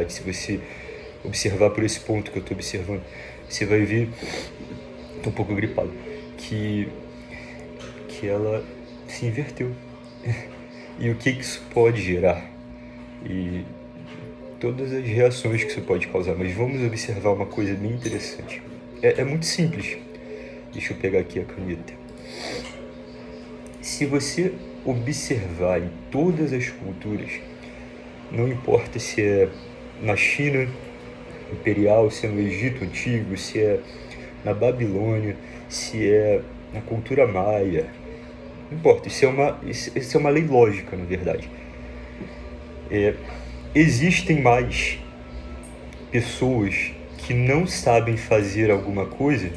Se você observar por esse ponto que eu estou observando, você vai ver, estou um pouco gripado, que ela se inverteu. E o que isso pode gerar? E todas as reações que isso pode causar. Mas vamos observar uma coisa bem interessante. É muito simples. Deixa eu pegar aqui a caneta. Se você observar em todas as culturas, não importa se é na China imperial, se é no Egito antigo, se é na Babilônia, se é na cultura maia, não importa, isso é uma lei lógica, na verdade. Existem mais pessoas que não sabem fazer alguma coisa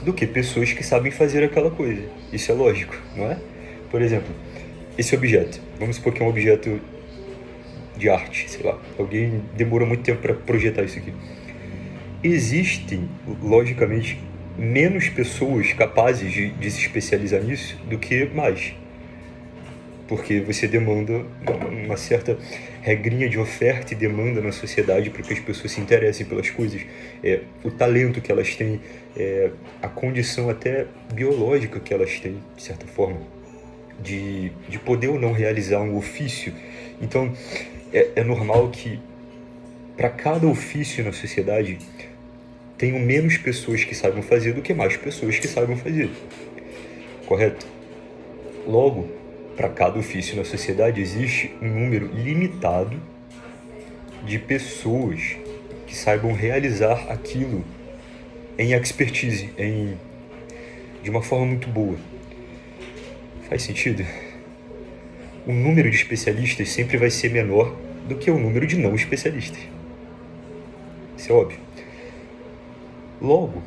do que pessoas que sabem fazer aquela coisa. Isso é lógico, não é? Por exemplo, esse objeto, vamos supor que é um objeto de arte, sei lá, alguém demorou muito tempo para projetar isso aqui. Existem, logicamente, menos pessoas capazes de se especializar nisso do que mais. Porque você demanda uma certa regrinha de oferta e demanda na sociedade para que as pessoas se interessem pelas coisas. O talento que elas têm, a condição até biológica que elas têm, de certa forma, de poder ou não realizar um ofício. Então, é normal que para cada ofício na sociedade tenham menos pessoas que saibam fazer do que mais pessoas que saibam fazer. Correto? Logo, para cada ofício na sociedade existe um número limitado de pessoas que saibam realizar aquilo em expertise, de uma forma muito boa. Faz sentido? O número de especialistas sempre vai ser menor do que o número de não especialistas. Isso é óbvio. Logo,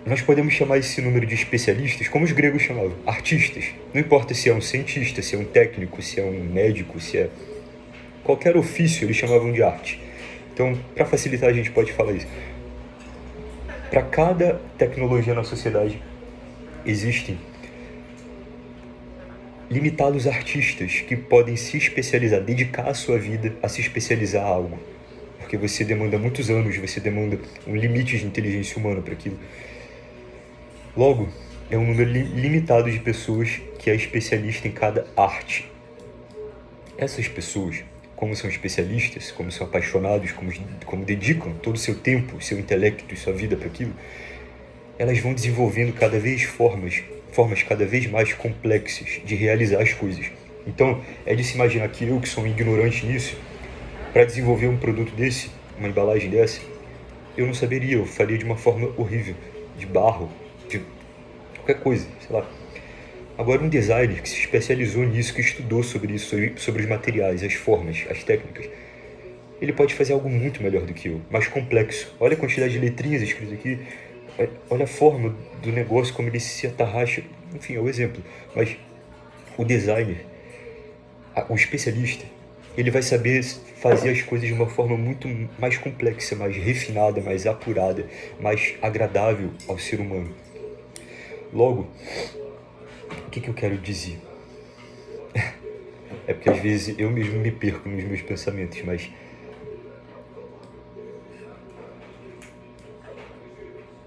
nós podemos chamar esse número de especialistas como os gregos chamavam, artistas. Não importa se é um cientista, se é um técnico, se é um médico, se é qualquer ofício, eles chamavam de arte. Então, para facilitar, a gente pode falar isso. Para cada tecnologia na sociedade, existem limitados artistas que podem se especializar, dedicar a sua vida a se especializar a algo. Porque você demanda muitos anos, você demanda um limite de inteligência humana para aquilo. Logo, é um número limitado de pessoas que é especialista em cada arte. Essas pessoas, como são especialistas, como são apaixonados, como dedicam todo o seu tempo, seu intelecto e sua vida para aquilo, elas vão desenvolvendo cada vez formas cada vez mais complexas de realizar as coisas. Então, é de se imaginar que eu, que sou um ignorante nisso, para desenvolver um produto desse, uma embalagem dessa, eu não saberia, eu faria de uma forma horrível, de barro, de qualquer coisa, sei lá. Agora, um designer que se especializou nisso, que estudou sobre isso, sobre os materiais, as formas, as técnicas, ele pode fazer algo muito melhor do que eu, mais complexo. Olha a quantidade de letrinhas escritas aqui, olha a forma do negócio, como ele se atarracha, enfim, é o exemplo. Mas o designer, o especialista, ele vai saber fazer as coisas de uma forma muito mais complexa, mais refinada, mais apurada, mais agradável ao ser humano. Logo, o que eu quero dizer? É porque às vezes eu mesmo me perco nos meus pensamentos, mas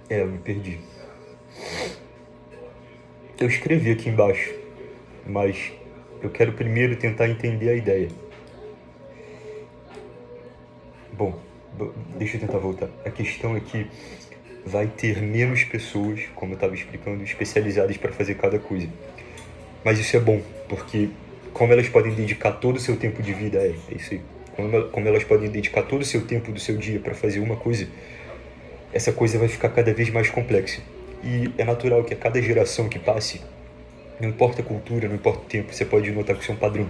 eu me perdi. Eu escrevi aqui embaixo, mas eu quero primeiro tentar entender a ideia. Bom, deixa eu tentar voltar. A questão é que vai ter menos pessoas, como eu estava explicando, especializadas para fazer cada coisa. Mas isso é bom, porque como elas podem dedicar todo o seu tempo de vida, é isso aí. Como elas podem dedicar todo o seu tempo do seu dia para fazer uma coisa, essa coisa vai ficar cada vez mais complexa. E é natural que a cada geração que passe, não importa a cultura, não importa o tempo, você pode notar que isso é um padrão.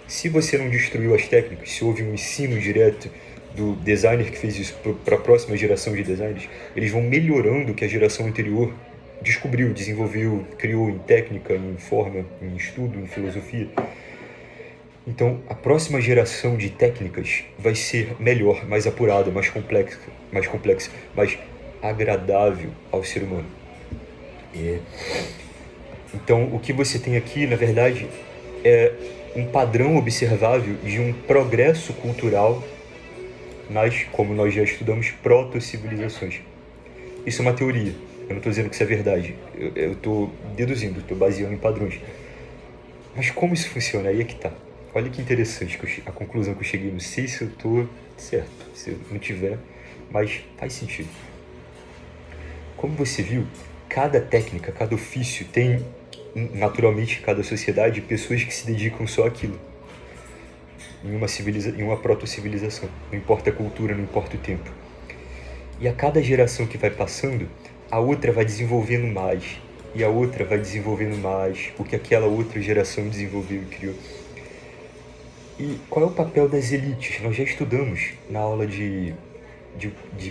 Se você não destruiu as técnicas, se houve um ensino direto do designer que fez isso para a próxima geração de designers, eles vão melhorando o que a geração anterior descobriu, desenvolveu, criou em técnica, em forma, em estudo, em filosofia. Então, a próxima geração de técnicas vai ser melhor, mais apurada, mais complexa, mais agradável ao ser humano. Então, o que você tem aqui, na verdade, é um padrão observável de um progresso cultural nas, como nós já estudamos, proto-civilizações. Isso é uma teoria, eu não estou dizendo que isso é verdade, eu estou deduzindo, estou baseando em padrões. Mas como isso funciona? Aí é que tá. Olha que interessante a conclusão que eu cheguei. Não sei se eu estou certo, se eu não tiver, mas faz sentido. Como você viu, cada técnica, cada ofício tem, naturalmente, em cada sociedade, pessoas que se dedicam só àquilo. Em uma proto-civilização. Não importa a cultura, não importa o tempo. E a cada geração que vai passando, a outra vai desenvolvendo mais. E a outra vai desenvolvendo mais o que aquela outra geração desenvolveu e criou. E qual é o papel das elites? Nós já estudamos na aula de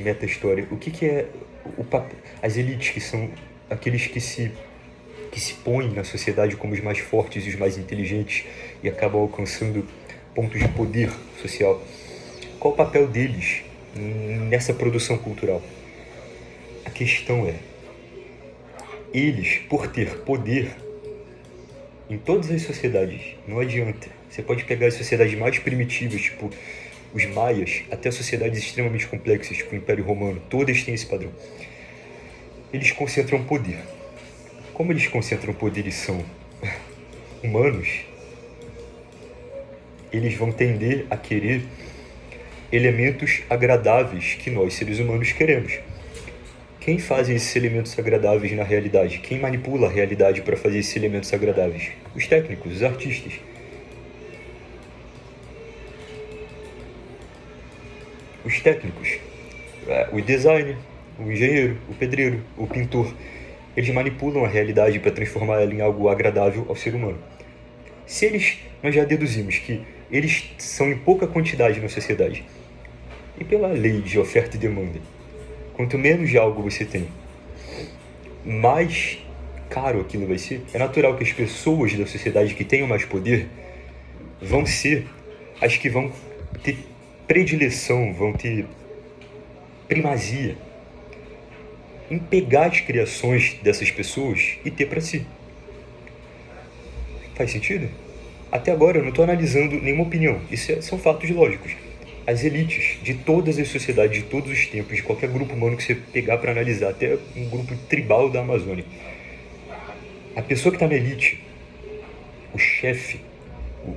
meta-história o que é o papel. As elites, que são aqueles que se põem na sociedade como os mais fortes e os mais inteligentes e acabam alcançando pontos de poder social. Qual o papel deles nessa produção cultural? A questão é, eles, por ter poder em todas as sociedades, não adianta. Você pode pegar as sociedades mais primitivas, tipo os maias, até sociedades extremamente complexas, tipo o Império Romano, todas têm esse padrão. Eles concentram poder. Como eles concentram poder e são humanos, eles vão tender a querer elementos agradáveis que nós, seres humanos, queremos. Quem faz esses elementos agradáveis na realidade? Quem manipula a realidade para fazer esses elementos agradáveis? Os técnicos, os artistas. Os técnicos, o designer, o engenheiro, o pedreiro, o pintor, eles manipulam a realidade para transformar ela em algo agradável ao ser humano. Nós já deduzimos que eles são em pouca quantidade na sociedade. E pela lei de oferta e demanda, quanto menos de algo você tem, mais caro aquilo vai ser. É natural que as pessoas da sociedade que tenham mais poder vão ser as que vão ter predileção, vão ter primazia em pegar as criações dessas pessoas e ter para si. Faz sentido? Até agora eu não estou analisando nenhuma opinião, são fatos lógicos. As elites de todas as sociedades, de todos os tempos, de qualquer grupo humano que você pegar para analisar, até um grupo tribal da Amazônia, a pessoa que está na elite, o chefe,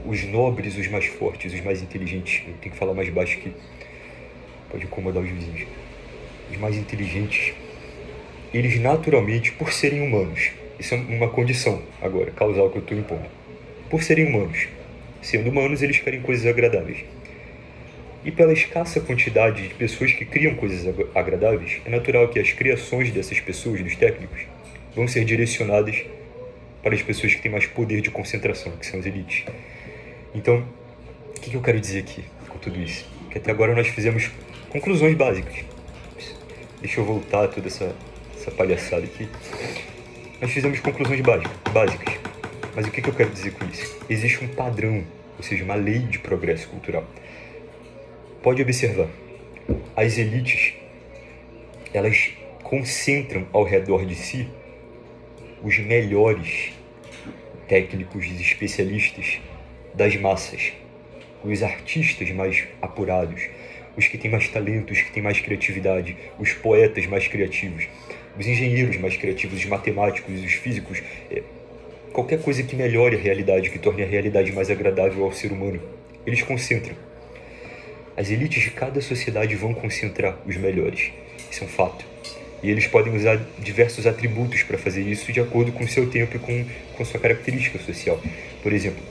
os nobres, os mais fortes, os mais inteligentes, eu tenho que falar mais baixo que pode incomodar os vizinhos, os mais inteligentes, eles naturalmente, por serem humanos, isso é uma condição agora, causal que eu estou impondo, por serem humanos, sendo humanos eles querem coisas agradáveis. E pela escassa quantidade de pessoas que criam coisas agradáveis, é natural que as criações dessas pessoas, dos técnicos, vão ser direcionadas para as pessoas que têm mais poder de concentração, que são as elites. Então, o que eu quero dizer aqui com tudo isso? Que até agora nós fizemos conclusões básicas. Deixa eu voltar a toda essa palhaçada aqui. Nós fizemos conclusões básicas. Mas o que eu quero dizer com isso? Existe um padrão, ou seja, uma lei de progresso cultural. Pode observar, as elites, elas concentram ao redor de si os melhores técnicos e especialistas das massas, os artistas mais apurados, os que têm mais talento, os que têm mais criatividade, os poetas mais criativos, os engenheiros mais criativos, os matemáticos, os físicos, qualquer coisa que melhore a realidade, que torne a realidade mais agradável ao ser humano, eles concentram. As elites de cada sociedade vão concentrar os melhores, isso é um fato. E eles podem usar diversos atributos para fazer isso de acordo com o seu tempo e com a sua característica social. Por exemplo,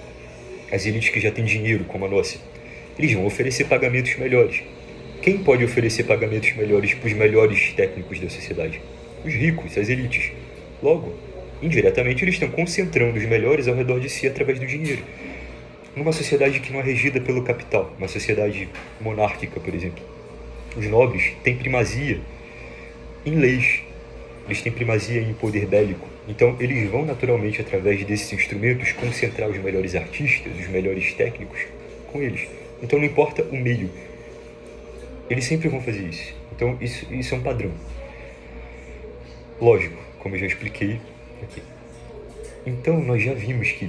as elites que já têm dinheiro, como a nossa, eles vão oferecer pagamentos melhores. Quem pode oferecer pagamentos melhores para os melhores técnicos da sociedade? Os ricos, as elites. Logo, indiretamente, eles estão concentrando os melhores ao redor de si através do dinheiro. Numa sociedade que não é regida pelo capital, uma sociedade monárquica, por exemplo, os nobres têm primazia em leis, eles têm primazia em poder bélico. Então, eles vão naturalmente, através desses instrumentos, concentrar os melhores artistas, os melhores técnicos com eles. Então, não importa o meio, eles sempre vão fazer isso. Então, isso é um padrão. Lógico, como eu já expliquei aqui. Então, nós já vimos que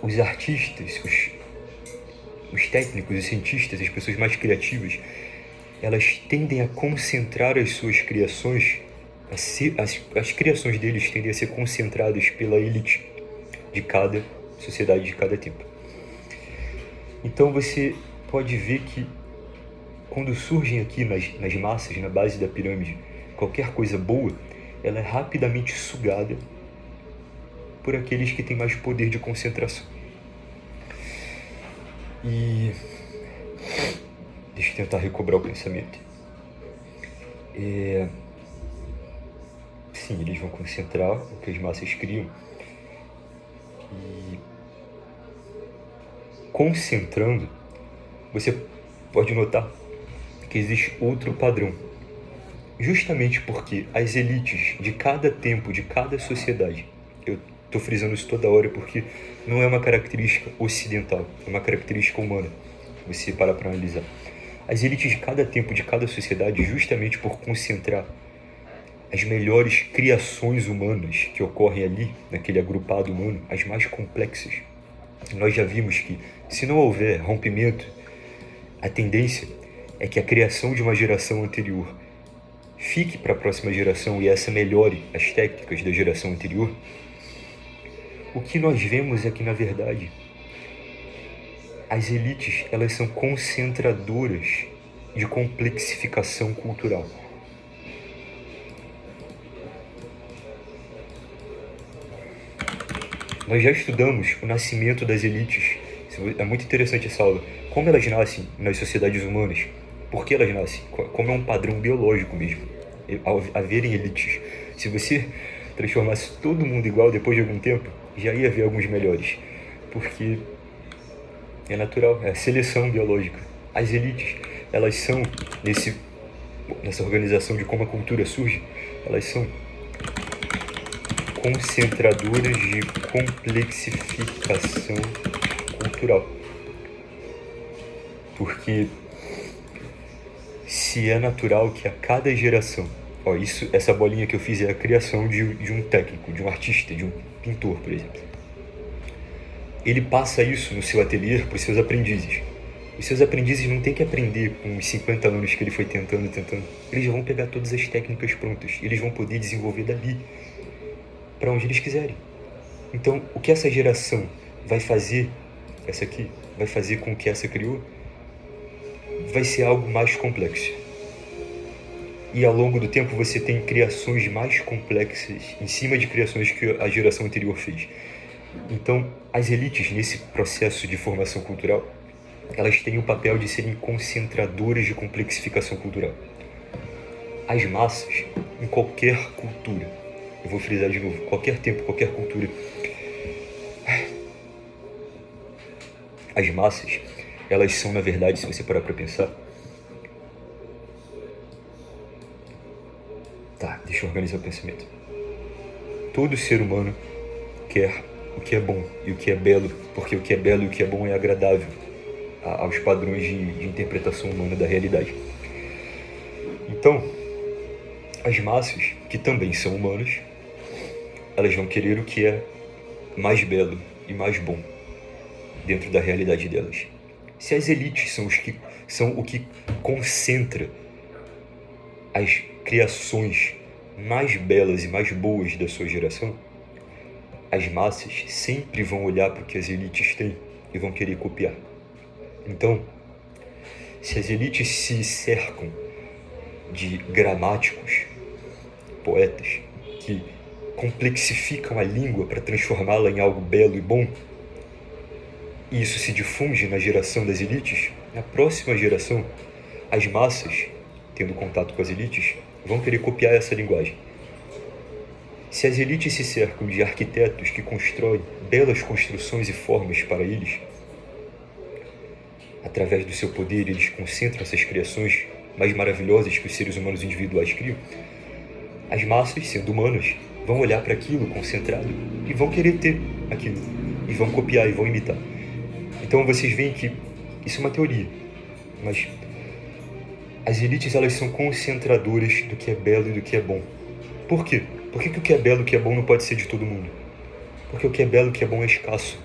os artistas, os técnicos, os cientistas, as pessoas mais criativas, elas tendem a concentrar as suas criações, as criações deles tendem a ser concentradas pela elite de cada sociedade, de cada tempo. Então você pode ver que quando surgem aqui nas massas, na base da pirâmide, qualquer coisa boa, ela é rapidamente sugada por aqueles que têm mais poder de concentração. E deixa eu tentar recobrar o pensamento. Sim, eles vão concentrar o que as massas criam. E concentrando, você pode notar que existe outro padrão. Justamente porque as elites de cada tempo, de cada sociedade, eu estou frisando isso toda hora porque não é uma característica ocidental, é uma característica humana, se você parar para analisar. As elites de cada tempo, de cada sociedade, justamente por concentrar as melhores criações humanas que ocorrem ali, naquele agrupado humano, as mais complexas. Nós já vimos que, se não houver rompimento, a tendência é que a criação de uma geração anterior fique para a próxima geração e essa melhore as técnicas da geração anterior. O que nós vemos é que, na verdade, as elites, elas são concentradoras de complexificação cultural. Nós já estudamos o nascimento das elites. É muito interessante essa aula. Como elas nascem nas sociedades humanas? Por que elas nascem? Como é um padrão biológico mesmo, ao haverem elites. Se você transformasse todo mundo igual depois de algum tempo, já ia haver alguns melhores. Porque é natural, é a seleção biológica. As elites, elas são, nessa organização de como a cultura surge, elas são concentradoras de complexificação cultural. Porque se é natural que a cada geração, essa bolinha que eu fiz é a criação de um técnico, de um artista, de um pintor, por exemplo. Ele passa isso no seu ateliê para os seus aprendizes. Os seus aprendizes não têm que aprender com os 50 anos que ele foi tentando. Eles já vão pegar todas as técnicas prontas. Eles vão poder desenvolver dali para onde eles quiserem. Então, o que essa geração vai fazer, essa aqui, vai fazer com que essa criou, vai ser algo mais complexo. E ao longo do tempo você tem criações mais complexas em cima de criações que a geração anterior fez. Então, as elites, nesse processo de formação cultural, elas têm o papel de serem concentradoras de complexificação cultural. As massas, em qualquer cultura, eu vou frisar de novo, qualquer tempo, qualquer cultura, as massas, elas são, na verdade, se você parar para pensar... deixa eu organizar o pensamento. Todo ser humano quer o que é bom e o que é belo, porque o que é belo e o que é bom é agradável aos padrões de interpretação humana da realidade. Então, as massas, que também são humanas, elas vão querer o que é mais belo e mais bom dentro da realidade delas. Se as elites são o que concentra as criações mais belas e mais boas da sua geração, as massas sempre vão olhar para o que as elites têm e vão querer copiar. Então, se as elites se cercam de gramáticos, poetas, que complexificam a língua para transformá-la em algo belo e bom, e isso se difunde na geração das elites, na próxima geração, as massas, tendo contato com as elites, vão querer copiar essa linguagem. Se as elites se cercam de arquitetos que constroem belas construções e formas para eles, através do seu poder eles concentram essas criações mais maravilhosas que os seres humanos individuais criam, as massas, sendo humanas, vão olhar para aquilo concentrado e vão querer ter aquilo, e vão copiar e vão imitar. Então vocês veem que isso é uma teoria, mas as elites, elas são concentradoras do que é belo e do que é bom. Por quê? Por que o que é belo e o que é bom não pode ser de todo mundo? Porque o que é belo e o que é bom é escasso.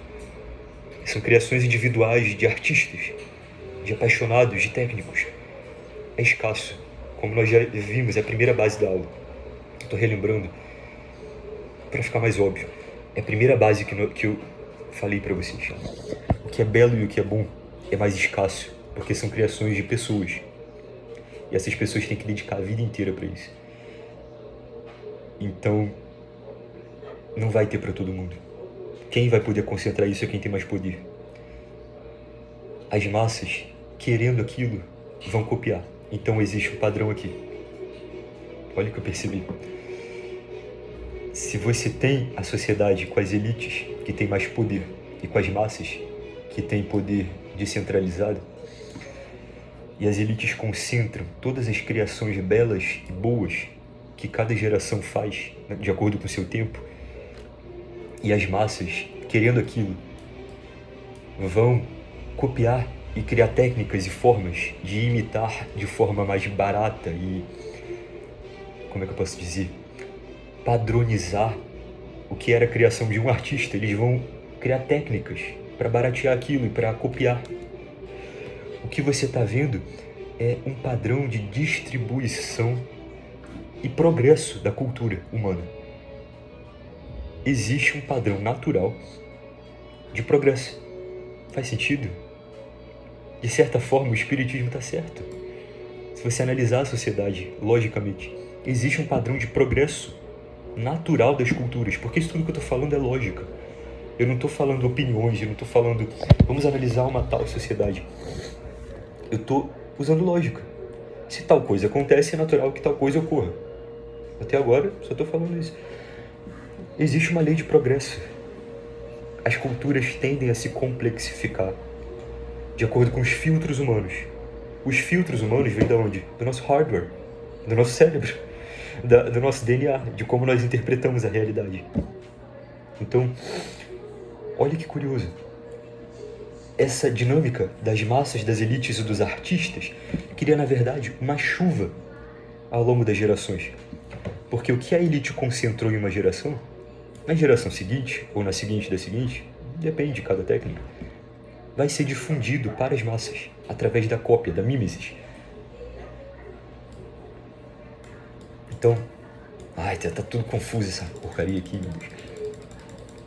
São criações individuais de artistas, de apaixonados, de técnicos. É escasso. Como nós já vimos, é a primeira base da aula. Estou relembrando para ficar mais óbvio. É a primeira base que eu falei para vocês. O que é belo e o que é bom é mais escasso, porque são criações de pessoas. E essas pessoas têm que dedicar a vida inteira para isso. Então, não vai ter para todo mundo. Quem vai poder concentrar isso é quem tem mais poder. As massas, querendo aquilo, vão copiar. Então existe um padrão aqui. Olha o que eu percebi. Se você tem a sociedade com as elites, que tem mais poder, e com as massas, que tem poder descentralizado, e as elites concentram todas as criações belas e boas que cada geração faz, de acordo com o seu tempo, e as massas, querendo aquilo, vão copiar e criar técnicas e formas de imitar de forma mais barata e, como é que eu posso dizer, padronizar o que era a criação de um artista. Eles vão criar técnicas para baratear aquilo e para copiar. O que você está vendo é um padrão de distribuição e progresso da cultura humana. Existe um padrão natural de progresso. Faz sentido? De certa forma, o espiritismo está certo. Se você analisar a sociedade, logicamente, existe um padrão de progresso natural das culturas, porque isso tudo que eu estou falando é lógica. Eu não estou falando opiniões, eu não estou falando vamos analisar uma tal sociedade. Eu estou usando lógica. Se tal coisa acontece, é natural que tal coisa ocorra. Até agora, só estou falando isso. Existe uma lei de progresso. As culturas tendem a se complexificar de acordo com os filtros humanos. Os filtros humanos vêm de onde? Do nosso hardware, do nosso cérebro, do nosso DNA, de como nós interpretamos a realidade. Então, olha que curioso. Essa dinâmica das massas, das elites e dos artistas cria, na verdade, uma chuva ao longo das gerações. Porque o que a elite concentrou em uma geração, na geração seguinte, ou na seguinte da seguinte, depende de cada técnica, vai ser difundido para as massas, através da cópia, da mimesis. Então, tá tudo confuso essa porcaria aqui, meu Deus.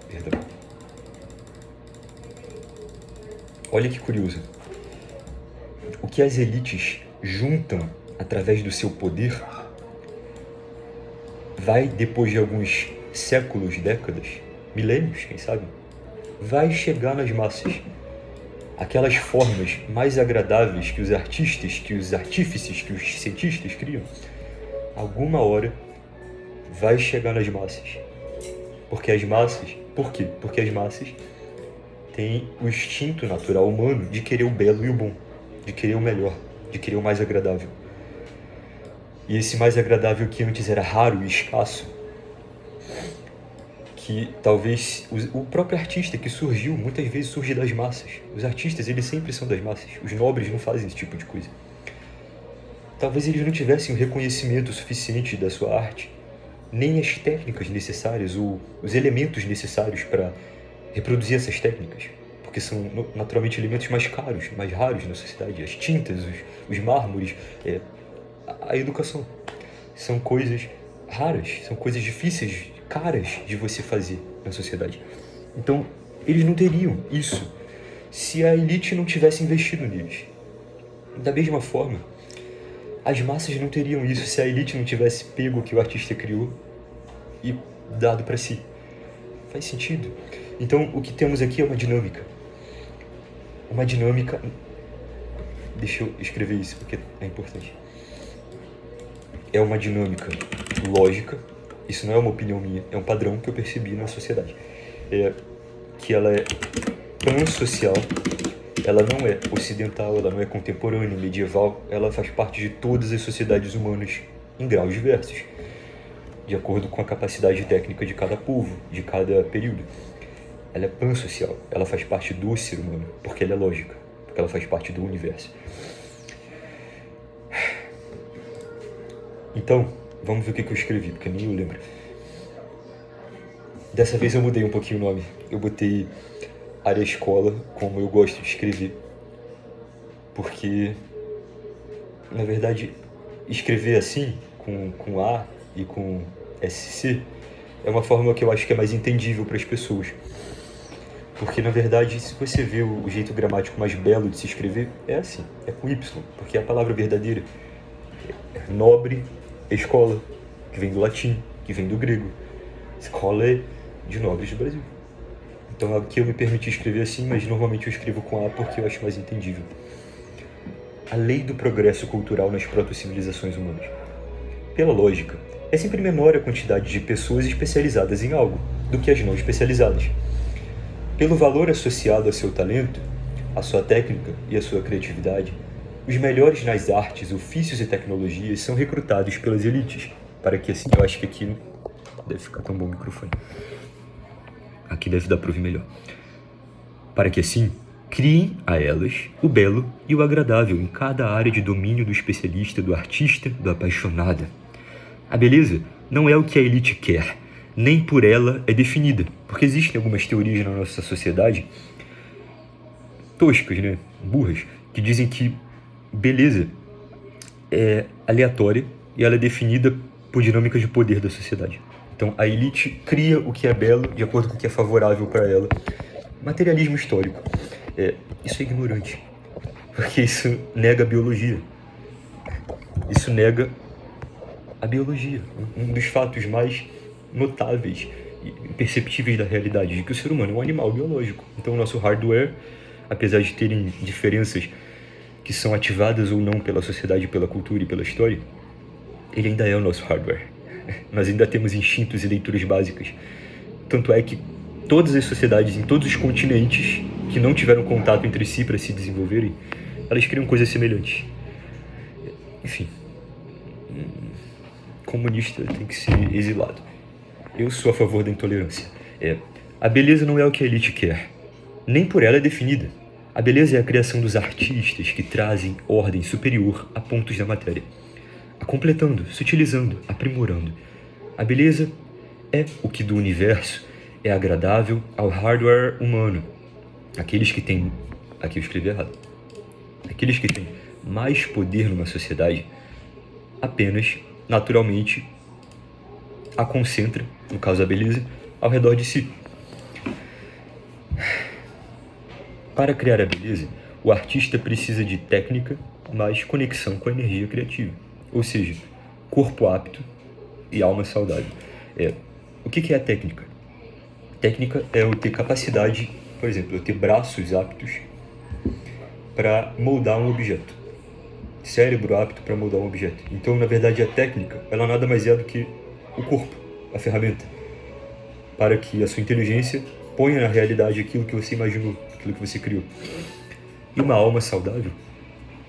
Perdão. Olha que curioso. O que as elites juntam através do seu poder vai, depois de alguns séculos, décadas, milênios, quem sabe, vai chegar nas massas. Aquelas formas mais agradáveis que os artistas, que os artífices, que os cientistas criam, alguma hora vai chegar nas massas. Porque as massas... Por quê? Porque as massas têm o instinto natural humano de querer o belo e o bom, de querer o melhor, de querer o mais agradável. E esse mais agradável que antes era raro e escasso, que talvez o próprio artista que surgiu, muitas vezes surge das massas. Os artistas, eles sempre são das massas. Os nobres não fazem esse tipo de coisa. Talvez eles não tivessem o reconhecimento suficiente da sua arte, nem as técnicas necessárias, ou os elementos necessários para reproduzir essas técnicas, porque são naturalmente elementos mais caros, mais raros na sociedade. As tintas, os mármores, a educação. São coisas raras, são coisas difíceis, caras de você fazer na sociedade. Então, eles não teriam isso se a elite não tivesse investido neles. Da mesma forma, as massas não teriam isso se a elite não tivesse pego o que o artista criou e dado para si. Faz sentido? Então, o que temos aqui é uma dinâmica. Uma dinâmica... Deixa eu escrever isso, porque é importante. É uma dinâmica lógica. Isso não é uma opinião minha, é um padrão que eu percebi na sociedade. Que ela é pansocial, ela não é ocidental, ela não é contemporânea, medieval, ela faz parte de todas as sociedades humanas em graus diversos, de acordo com a capacidade técnica de cada povo, de cada período. Ela é pansocial, ela faz parte do ser humano, porque ela é lógica, porque ela faz parte do universo. Então, vamos ver o que eu escrevi, porque nem eu lembro. Dessa vez eu mudei um pouquinho o nome. Eu botei área escola como eu gosto de escrever. Porque, na verdade, escrever assim, com A e com SC, é uma forma que eu acho que é mais entendível para as pessoas. Porque, na verdade, se você vê o jeito gramático mais belo de se escrever, é assim, é com Y, porque é a palavra verdadeira. Nobre, escola, que vem do latim, que vem do grego. Escola é de nobres do Brasil. Então aqui eu me permiti escrever assim, mas normalmente eu escrevo com A porque eu acho mais entendível. A lei do progresso cultural nas proto-civilizações humanas. Pela lógica, é sempre menor a quantidade de pessoas especializadas em algo do que as não especializadas. Pelo valor associado a seu talento, a sua técnica e a sua criatividade, os melhores nas artes, ofícios e tecnologias são recrutados pelas elites, para que assim, eu acho que aqui não deve ficar tão bom o microfone. Aqui deve dar para ouvir melhor. Para que assim, criem a elas o belo e o agradável em cada área de domínio do especialista, do artista, do apaixonado. A beleza não é o que a elite quer, nem por ela é definida, porque existem algumas teorias na nossa sociedade toscas, né, burras, que dizem que beleza é aleatória e ela é definida por dinâmicas de poder da sociedade. Então a elite cria o que é belo de acordo com o que é favorável para ela. Materialismo histórico. Isso é ignorante, porque isso nega a biologia. Isso nega a biologia, um dos fatos mais notáveis e perceptíveis da realidade, de que o ser humano é um animal biológico. Então o nosso hardware, apesar de terem diferenças que são ativadas ou não pela sociedade, pela cultura e pela história, ele ainda é o nosso hardware. Nós ainda temos instintos e leituras básicas. Tanto é que todas as sociedades em todos os continentes que não tiveram contato entre si para se desenvolverem, elas criam coisas semelhantes. Enfim, comunista tem que ser exilado. Eu sou a favor da intolerância. A beleza não é o que a elite quer, nem por ela é definida. A beleza é a criação dos artistas que trazem ordem superior a pontos da matéria, a completando, sutilizando, aprimorando. A beleza é o que do universo é agradável ao hardware humano. Aqueles que têm... Aqui eu escrevi errado. Aqueles que têm mais poder numa sociedade apenas, naturalmente, a concentra, no caso a beleza, ao redor de si. Para criar a beleza, o artista precisa de técnica, mais conexão com a energia criativa. Ou seja, corpo apto e alma saudável. O que é a técnica? Técnica é eu ter capacidade, por exemplo, eu ter braços aptos para moldar um objeto. Cérebro apto para moldar um objeto. Então, na verdade, a técnica, ela nada mais é do que o corpo, a ferramenta, para que a sua inteligência ponha na realidade aquilo que você imaginou, aquilo que você criou. E uma alma saudável,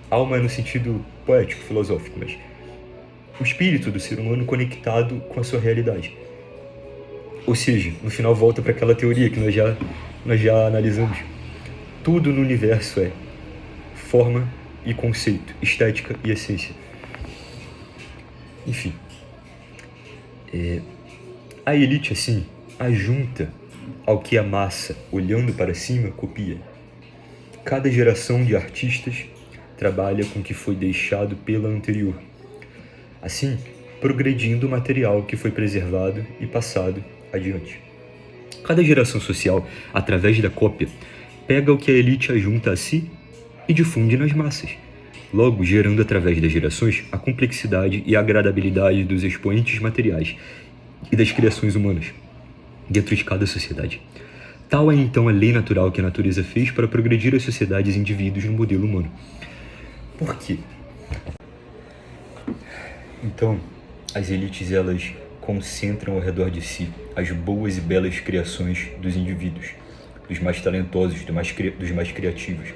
alma é no sentido poético, filosófico, mas o espírito do ser humano conectado com a sua realidade. Ou seja, no final volta para aquela teoria que nós já analisamos. Tudo no universo é forma e conceito, estética e essência. Enfim, a elite, assim, ajunta ao que a massa, olhando para cima, copia. Cada geração de artistas trabalha com o que foi deixado pela anterior, assim, progredindo o material que foi preservado e passado adiante. Cada geração social, através da cópia, pega o que a elite ajunta a si e difunde nas massas, logo gerando através das gerações a complexidade e a agradabilidade dos expoentes materiais e das criações humanas dentro de cada sociedade. Tal é então a lei natural que a natureza fez para progredir as sociedades e indivíduos no modelo humano. Por quê? Então, as elites, elas concentram ao redor de si as boas e belas criações dos indivíduos, dos mais talentosos, dos mais criativos.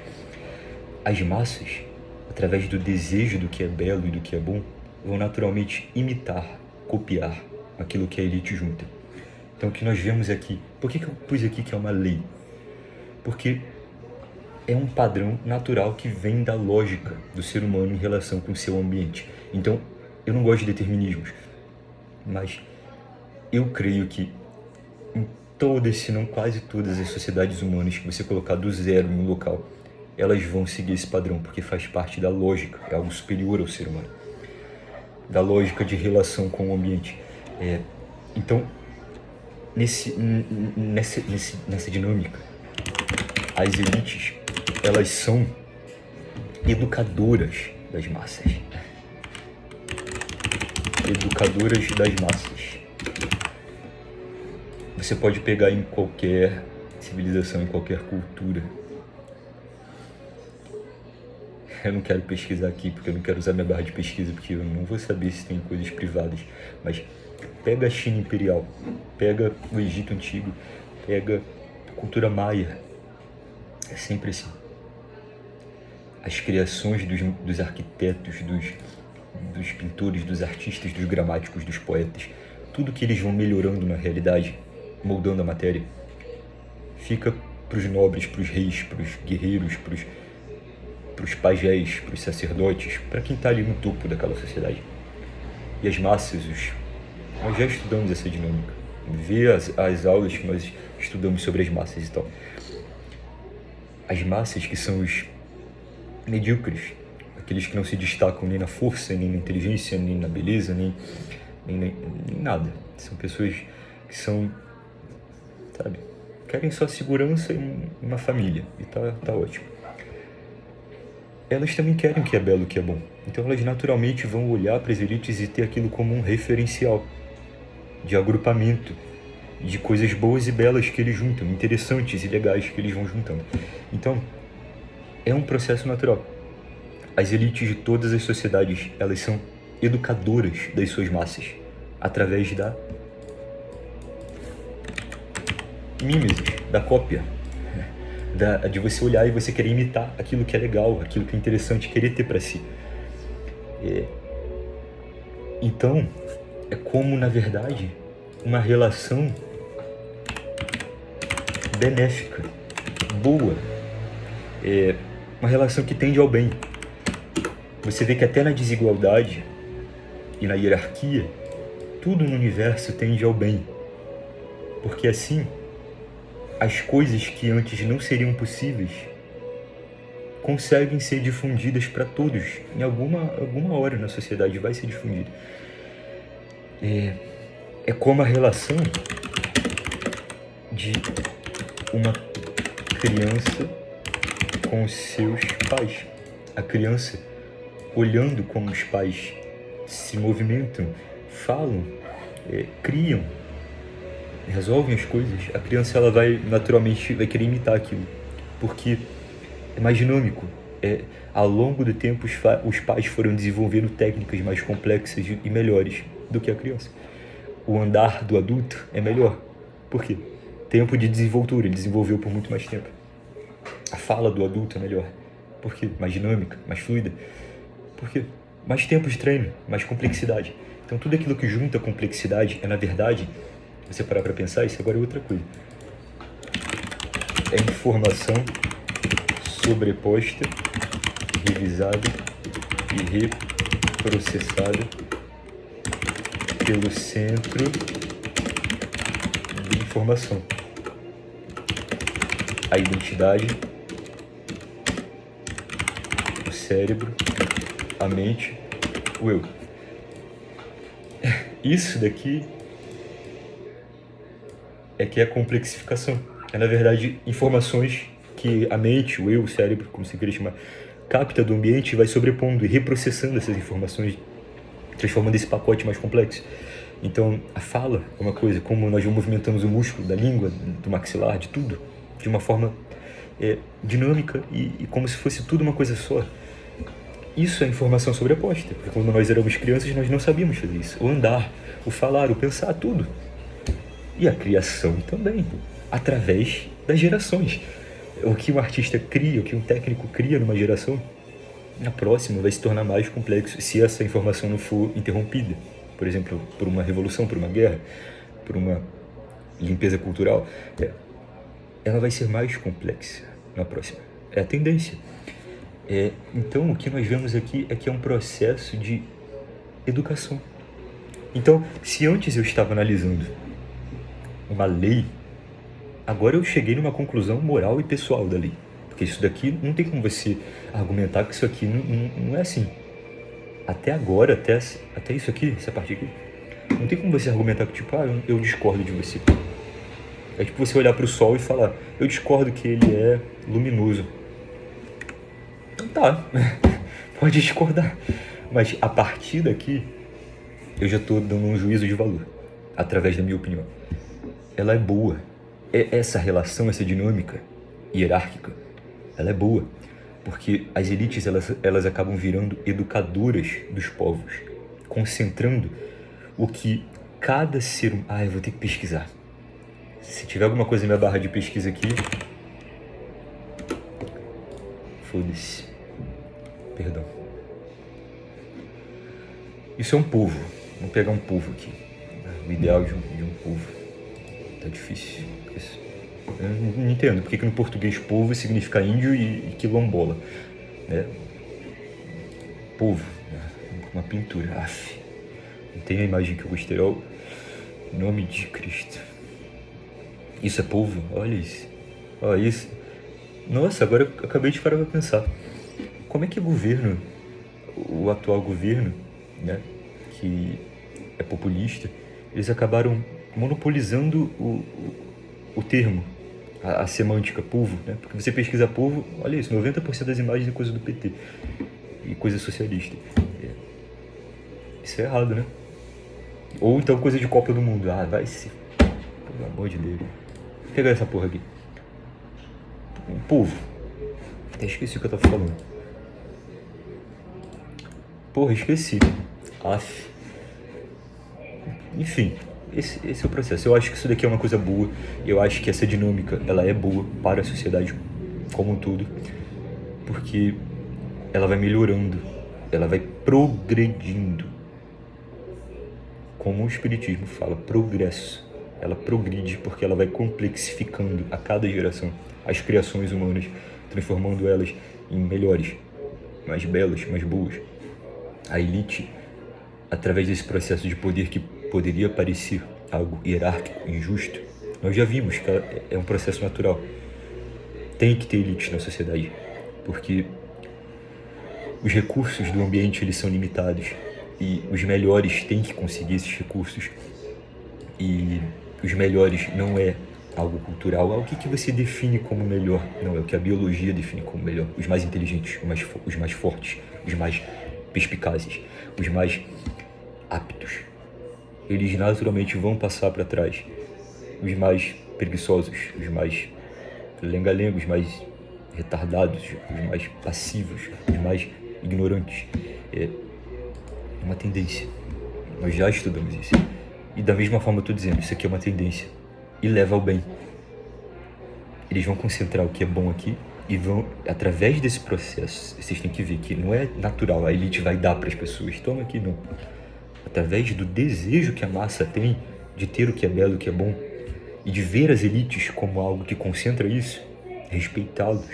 As massas, através do desejo do que é belo e do que é bom, vão naturalmente imitar, copiar aquilo que a elite junta. Então, o que nós vemos aqui... Por que eu pus aqui que é uma lei? Porque é um padrão natural que vem da lógica do ser humano em relação com o seu ambiente. Então, eu não gosto de determinismos, mas eu creio que todas, se não quase todas as sociedades humanas que você colocar do zero em um local, elas vão seguir esse padrão, porque faz parte da lógica, é algo superior ao ser humano, da lógica de relação com o ambiente. Então, nessa dinâmica, as elites, elas são educadoras das massas. Educadoras das massas. Você pode pegar em qualquer civilização, em qualquer cultura. Eu não quero pesquisar aqui, porque eu não quero usar minha barra de pesquisa, porque eu não vou saber se tem coisas privadas. Mas pega a China Imperial, pega o Egito Antigo, pega a cultura maia. É sempre assim. As criações dos arquitetos, dos pintores, dos artistas, dos gramáticos, dos poetas, tudo que eles vão melhorando na realidade, moldando a matéria, fica para os nobres, para os reis, para os guerreiros, para os pajés, para os sacerdotes, para quem está ali no topo daquela sociedade. E as massas, nós já estudamos essa dinâmica. Vê as aulas que nós estudamos sobre as massas e tal. As massas, que são os medíocres, aqueles que não se destacam nem na força, nem na inteligência, nem na beleza, nem nada. São pessoas que são, sabe, querem só segurança em uma família, e tá ótimo. Elas também querem o que é belo, o que é bom. Então elas naturalmente vão olhar para as elites e ter aquilo como um referencial de agrupamento, de coisas boas e belas que eles juntam, interessantes e legais que eles vão juntando. Então, é um processo natural. As elites de todas as sociedades, elas são educadoras das suas massas, através da mímesis, da cópia, de você olhar e você querer imitar aquilo que é legal, aquilo que é interessante, querer ter para si. Então, é como, na verdade, uma relação benéfica, boa, uma relação que tende ao bem. Você vê que até na desigualdade e na hierarquia, tudo no universo tende ao bem, porque assim, as coisas que antes não seriam possíveis conseguem ser difundidas para todos. Em alguma hora na sociedade vai ser difundido. É como a relação de uma criança com os seus pais. A criança olhando como os pais se movimentam, falam, criam, resolvem as coisas. A criança, ela naturalmente vai querer imitar aquilo, porque é mais dinâmico. Ao longo do tempo, os pais foram desenvolvendo técnicas mais complexas e melhores do que a criança. O andar do adulto é melhor. Por quê? Tempo de desenvoltura, ele desenvolveu por muito mais tempo. A fala do adulto é melhor. Por quê? Mais dinâmica, mais fluida. Por quê? Mais tempo de treino, mais complexidade. Então tudo aquilo que junta complexidade na verdade, você parar para pensar, isso agora é outra coisa. É informação sobreposta, revisada e reprocessada pelo centro de informação. A identidade, o cérebro, a mente, o eu. Isso daqui é que é a complexificação. É, na verdade, informações que a mente, o eu, o cérebro, como você queria chamar, capta do ambiente e vai sobrepondo e reprocessando essas informações, transformando esse pacote mais complexo. Então, a fala é uma coisa, como nós movimentamos o músculo da língua, do maxilar, de tudo, de uma forma dinâmica e como se fosse tudo uma coisa só. Isso é informação sobreposta, porque quando nós éramos crianças nós não sabíamos fazer isso. O andar, o falar, o pensar, tudo. E a criação também, através das gerações. O que um artista cria, o que um técnico cria numa geração, na próxima vai se tornar mais complexo se essa informação não for interrompida. Por exemplo, por uma revolução, por uma guerra, por uma limpeza cultural. Ela vai ser mais complexa na próxima. É a tendência. Então, o que nós vemos aqui é que é um processo de educação. Então, se antes eu estava analisando uma lei Agora eu cheguei numa conclusão moral e pessoal da lei. Porque isso daqui não tem como você argumentar que isso aqui não é assim. Até agora, até isso aqui, essa parte aqui, não tem como você argumentar que tipo, eu discordo de você. É tipo você olhar pro sol e falar, eu discordo que ele é luminoso. Então tá, pode discordar. Mas a partir daqui, eu já tô dando um juízo de valor, através da minha opinião. Ela é boa. Essa relação, essa dinâmica hierárquica, ela é boa. Porque as elites, elas acabam virando educadoras dos povos, concentrando o que cada ser humano... eu vou ter que pesquisar. Se tiver alguma coisa na minha barra de pesquisa aqui... Foda-se. Perdão. Isso é um povo. Vamos pegar um povo aqui. O ideal de um povo. Tá difícil. Eu não entendo porque que no português povo significa índio e quilombola, né? Povo, né? Uma pintura. Aff. Não tem a imagem que eu gostei. Ó, nome de Cristo. Isso é povo? Olha isso. Olha isso. Nossa, agora eu acabei de parar pra pensar. Como é que o atual governo, né, que é populista, eles acabaram monopolizando o termo, a semântica, povo, né? Porque você pesquisa povo, olha isso, 90% das imagens é coisa do PT e coisa socialista. Isso é errado, né? Ou então coisa de Copa do Mundo. Vai se... Pelo amor de Deus. Vou pegar essa porra aqui. O povo. Até esqueci o que eu tava falando. Porra, esqueci. Aff. Enfim, esse é o processo. Eu acho que isso daqui é uma coisa boa. Eu acho que essa dinâmica, ela é boa para a sociedade como um todo. Porque ela vai melhorando. Ela vai progredindo. Como o espiritismo fala, progresso. Ela progride porque ela vai complexificando a cada geração as criações humanas, transformando elas em melhores, mais belas, mais boas. A elite, através desse processo de poder que poderia parecer algo hierárquico, injusto, nós já vimos que é um processo natural. Tem que ter elite na sociedade, porque os recursos do ambiente eles são limitados e os melhores têm que conseguir esses recursos. E os melhores não é algo cultural. O que você define como melhor? Não, é o que a biologia define como melhor. Os mais inteligentes, os mais fortes, os mais perspicazes, os mais aptos. Eles naturalmente vão passar para trás. Os mais preguiçosos, os mais lenga-lengos, os mais retardados, os mais passivos, os mais ignorantes. É uma tendência. Nós já estudamos isso. E da mesma forma eu estou dizendo, isso aqui é uma tendência. E leva ao bem. Eles vão concentrar o que é bom aqui e vão, através desse processo, vocês têm que ver que não é natural, a elite vai dar para as pessoas. Toma aqui, não. Através do desejo que a massa tem de ter o que é belo, o que é bom, e de ver as elites como algo que concentra isso, respeitá-los.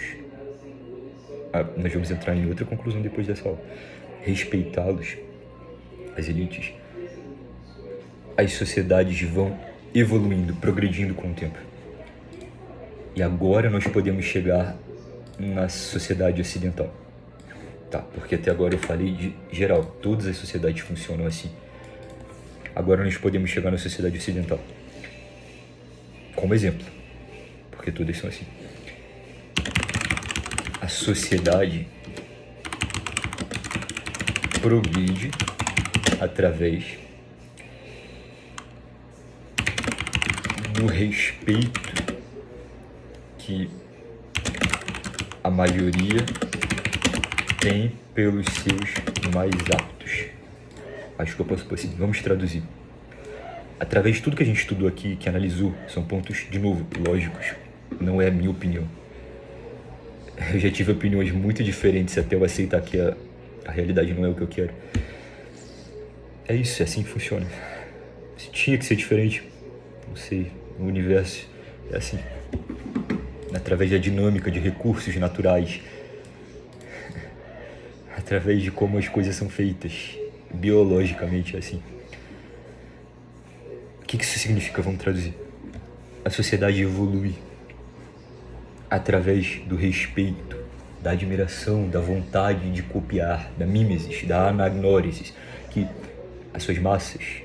Nós vamos entrar em outra conclusão depois dessa aula. Respeitá-los, as elites, as sociedades vão evoluindo, progredindo com o tempo. E agora nós podemos chegar na sociedade ocidental. Tá, porque até agora eu falei de geral, todas as sociedades funcionam assim. Agora nós podemos chegar na sociedade ocidental. Como exemplo, porque todas são assim. A sociedade progride através do respeito que a maioria tem pelos seus mais aptos. Acho que eu posso pôr assim. Vamos traduzir. Através de tudo que a gente estudou aqui, que analisou, são pontos, de novo, lógicos. Não é a minha opinião. Eu já tive opiniões muito diferentes até eu aceitar que a realidade não é o que eu quero. É isso, é assim que funciona. Se tinha que ser diferente, não sei, o universo é assim. Através da dinâmica de recursos naturais, através de como as coisas são feitas, biologicamente é assim. O que isso significa? Vamos traduzir. A sociedade evolui através do respeito, da admiração, da vontade de copiar, da mimesis, da anagnórisis, que as suas massas